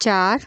4।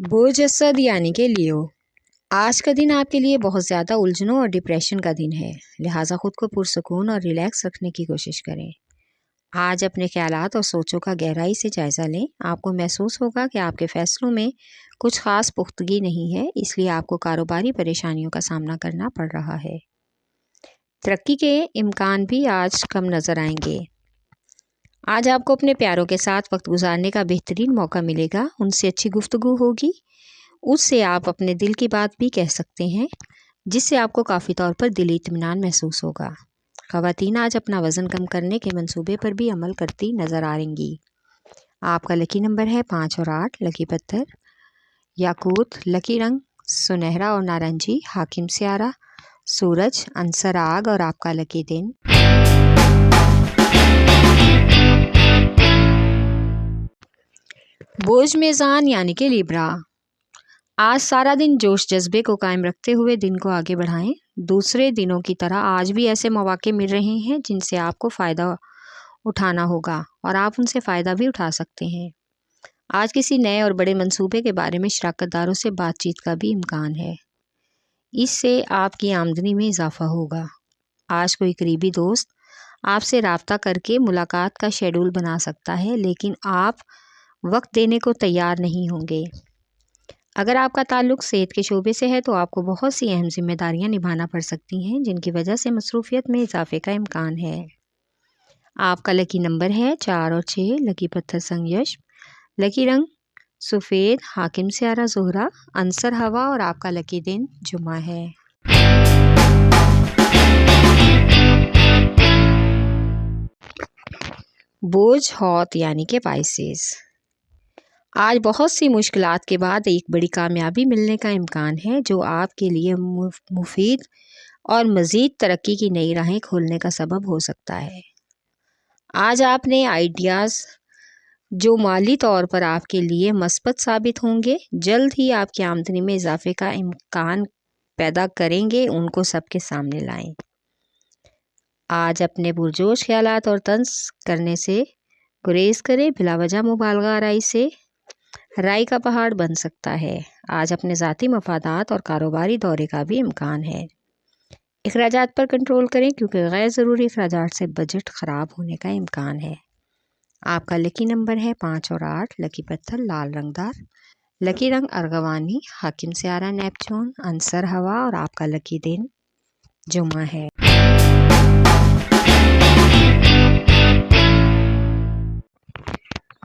برج اسد یعنی کہ لیو، آج کا دن آپ کے لیے بہت زیادہ الجھنوں اور ڈپریشن کا دن ہے، لہٰذا خود کو پرسکون اور ریلیکس رکھنے کی کوشش کریں۔ آج اپنے خیالات اور سوچوں کا گہرائی سے جائزہ لیں۔ آپ کو محسوس ہوگا کہ آپ کے فیصلوں میں کچھ خاص پختگی نہیں ہے، اس لیے آپ کو کاروباری پریشانیوں کا سامنا کرنا پڑ رہا ہے۔ ترقی کے امکان بھی آج کم نظر آئیں گے۔ آج آپ کو اپنے پیاروں کے ساتھ وقت گزارنے کا بہترین موقع ملے گا، ان سے اچھی گفتگو ہوگی، اس سے آپ اپنے دل کی بات بھی کہہ سکتے ہیں، جس سے آپ کو کافی طور پر دلی اطمینان محسوس ہوگا۔ خواتین آج اپنا وزن کم کرنے کے منصوبے پر بھی عمل کرتی نظر آ رہیں گی۔ آپ کا لکی نمبر ہے 5 اور 8، لکی پتھر یاقوت، لکی رنگ سنہرا اور نارنجی، حاکم سیارہ سورج، عنصر آگ اور آپ کا لکی دن برج میزان یعنی کہ لیبرا، آج سارا دن جوش جذبے کو قائم رکھتے ہوئے دن کو آگے بڑھائیں۔ دوسرے دنوں کی طرح آج بھی ایسے مواقع مل رہے ہیں جن سے آپ کو فائدہ اٹھانا ہوگا اور آپ ان سے فائدہ بھی اٹھا سکتے ہیں۔ آج کسی نئے اور بڑے منصوبے کے بارے میں شراکت داروں سے بات چیت کا بھی امکان ہے، اس سے آپ کی آمدنی میں اضافہ ہوگا۔ آج کوئی قریبی دوست آپ سے رابطہ کر کے ملاقات کا شیڈول بنا سکتا ہے، لیکن آپ وقت دینے کو تیار نہیں ہوں گے۔ اگر آپ کا تعلق صحت کے شعبے سے ہے تو آپ کو بہت سی اہم ذمہ داریاں نبھانا پڑ سکتی ہیں، جن کی وجہ سے مصروفیت میں اضافے کا امکان ہے۔ آپ کا لکی نمبر ہے 4 اور 6، لکی پتھر سنگیش، لکی رنگ سفید، حاکم سیارہ زہرہ، عنصر ہوا اور آپ کا لکی دن جمعہ ہے۔ برج حوت یعنی کہ پائسیز، آج بہت سی مشکلات کے بعد ایک بڑی کامیابی ملنے کا امکان ہے، جو آپ کے لیے مفید اور مزید ترقی کی نئی راہیں کھولنے کا سبب ہو سکتا ہے۔ آج آپ نے آئیڈیاز جو مالی طور پر آپ کے لیے مثبت ثابت ہوں گے، جلد ہی آپ کی آمدنی میں اضافے کا امکان پیدا کریں گے، ان کو سب کے سامنے لائیں۔ آج اپنے پرجوش خیالات اور طنز کرنے سے گریز کریں، بلا وجہ مبالغہ آرائی سے رائی کا پہاڑ بن سکتا ہے۔ آج اپنے ذاتی مفادات اور کاروباری دورے کا بھی امکان ہے۔ اخراجات پر کنٹرول کریں کیونکہ غیر ضروری اخراجات سے بجٹ خراب ہونے کا امکان ہے۔ آپ کا لکی نمبر ہے 5 اور 8، لکی پتھر لال رنگدار، لکی رنگ ارغوانی، حاکم سیارہ نیپچون، عنصر ہوا اور آپ کا لکی دن جمعہ ہے۔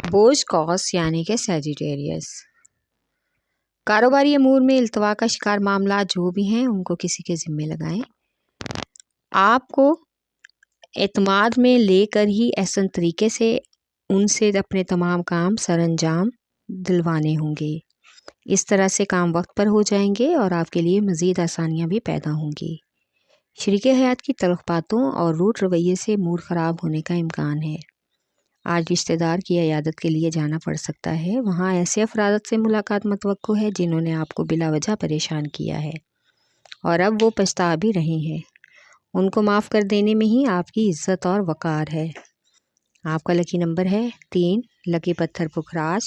برج قوس یعنی کہ سیجیٹیریس، کاروباری امور میں التوا کا شکار معاملات جو بھی ہیں ان کو کسی کے ذمے لگائیں۔ آپ کو اعتماد میں لے کر ہی احسن طریقے سے ان سے اپنے تمام کام سر انجام دلوانے ہوں گے، اس طرح سے کام وقت پر ہو جائیں گے اور آپ کے لیے مزید آسانیاں بھی پیدا ہوں گی۔ شریک حیات کی تلخ باتوں اور روٹ رویے سے موڈ خراب ہونے کا امکان ہے۔ آج رشتہ دار کی عیادت کے لیے جانا پڑ سکتا ہے، وہاں ایسے افراد سے ملاقات متوقع ہے جنہوں نے آپ کو بلا وجہ پریشان کیا ہے اور اب وہ پچھتا بھی رہے ہیں۔ ان کو معاف کر دینے میں ہی آپ کی عزت اور وقار ہے۔ آپ کا لکی نمبر ہے 3، لکی پتھر پکھراج،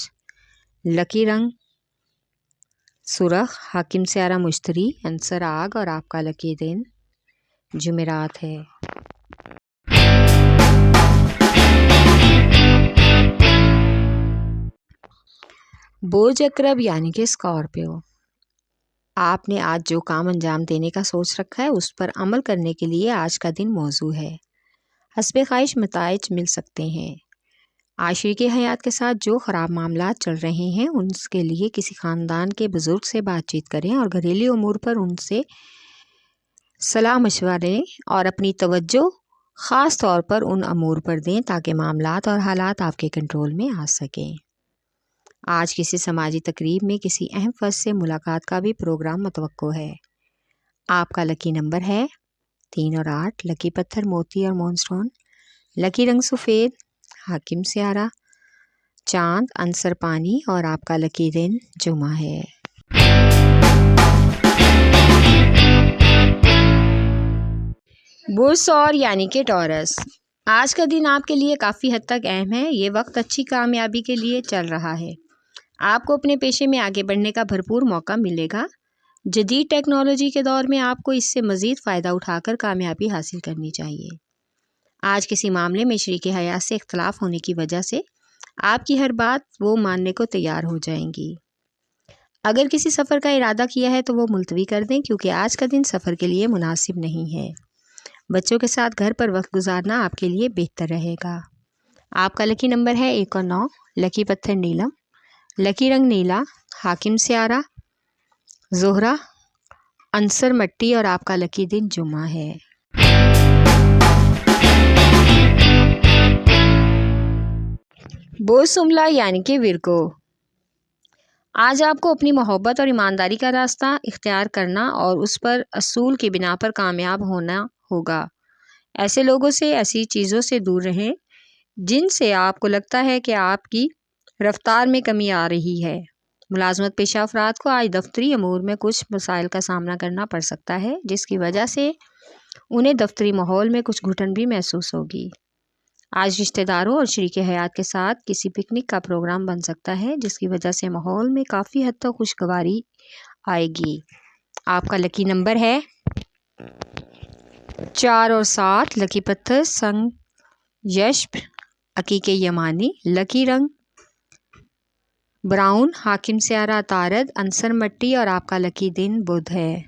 لکی رنگ سرخ، حاکم سیارہ مشتری، عنصر آگ اور آپ کا لکی دن جمعرات ہے۔ برج عقرب یعنی کہ اسکارپیو، آپ نے آج جو کام انجام دینے کا سوچ رکھا ہے اس پر عمل کرنے کے لیے آج کا دن موزوں ہے۔ حسب خواہش نتائج مل سکتے ہیں۔ آج شریک حیات کے ساتھ جو خراب معاملات چل رہے ہیں ان کے لیے کسی خاندان کے بزرگ سے بات چیت کریں اور گھریلو امور پر ان سے صلاح مشورہ لیں اور اپنی توجہ خاص طور پر ان امور پر دیں تاکہ معاملات اور حالات آپ کے کنٹرول میں آ سکیں۔ آج کسی سماجی تقریب میں کسی اہم فرد سے ملاقات کا بھی پروگرام متوقع ہے۔ آپ کا لکی نمبر ہے 3 اور 8، لکی پتھر موتی اور مون سٹون، لکی رنگ سفید، حاکم سیارہ چاند، عنصر پانی اور آپ کا لکی دن جمعہ ہے۔ برج ثور یعنی کہ ٹورس، آج کا دن آپ کے لیے کافی حد تک اہم ہے۔ یہ وقت اچھی کامیابی کے لیے چل رہا ہے۔ آپ کو اپنے پیشے میں آگے بڑھنے کا بھرپور موقع ملے گا۔ جدید ٹیکنالوجی کے دور میں آپ کو اس سے مزید فائدہ اٹھا کر کامیابی حاصل کرنی چاہیے۔ آج کسی معاملے میں شریک حیات سے اختلاف ہونے کی وجہ سے آپ کی ہر بات وہ ماننے کو تیار ہو جائیں گی۔ اگر کسی سفر کا ارادہ کیا ہے تو وہ ملتوی کر دیں، کیونکہ آج کا دن سفر کے لیے مناسب نہیں ہے۔ بچوں کے ساتھ گھر پر وقت گزارنا آپ کے لیے بہتر رہے گا۔ آپ کا لکی نمبر ہے 1 اور 9، لکی پتھر نیلم، لکی رنگ نیلا، حاکم سیارہ زہرہ، عنصر مٹی، اور آپ کا لکی دن جمعہ ہے۔ بوز سملا یعنی کہ ورگو، آج آپ کو اپنی محبت اور ایمانداری کا راستہ اختیار کرنا اور اس پر اصول کی بنا پر کامیاب ہونا ہوگا۔ ایسے لوگوں سے، ایسی چیزوں سے دور رہیں جن سے آپ کو لگتا ہے کہ آپ کی رفتار میں کمی آ رہی ہے۔ ملازمت پیشہ افراد کو آج دفتری امور میں کچھ مسائل کا سامنا کرنا پڑ سکتا ہے، جس کی وجہ سے انہیں دفتری ماحول میں کچھ گھٹن بھی محسوس ہوگی۔ آج رشتہ داروں اور شریک حیات کے ساتھ کسی پکنک کا پروگرام بن سکتا ہے، جس کی وجہ سے ماحول میں کافی حد تک خوشگواری آئے گی۔ آپ کا لکی نمبر ہے 4 اور 7، لکی پتھر سنگ یشب، عقیق یمانی، لکی رنگ براؤن، حاکم سیارہ عطارد، عنصر مٹی، اور آپ کا لکی دن بدھ ہے۔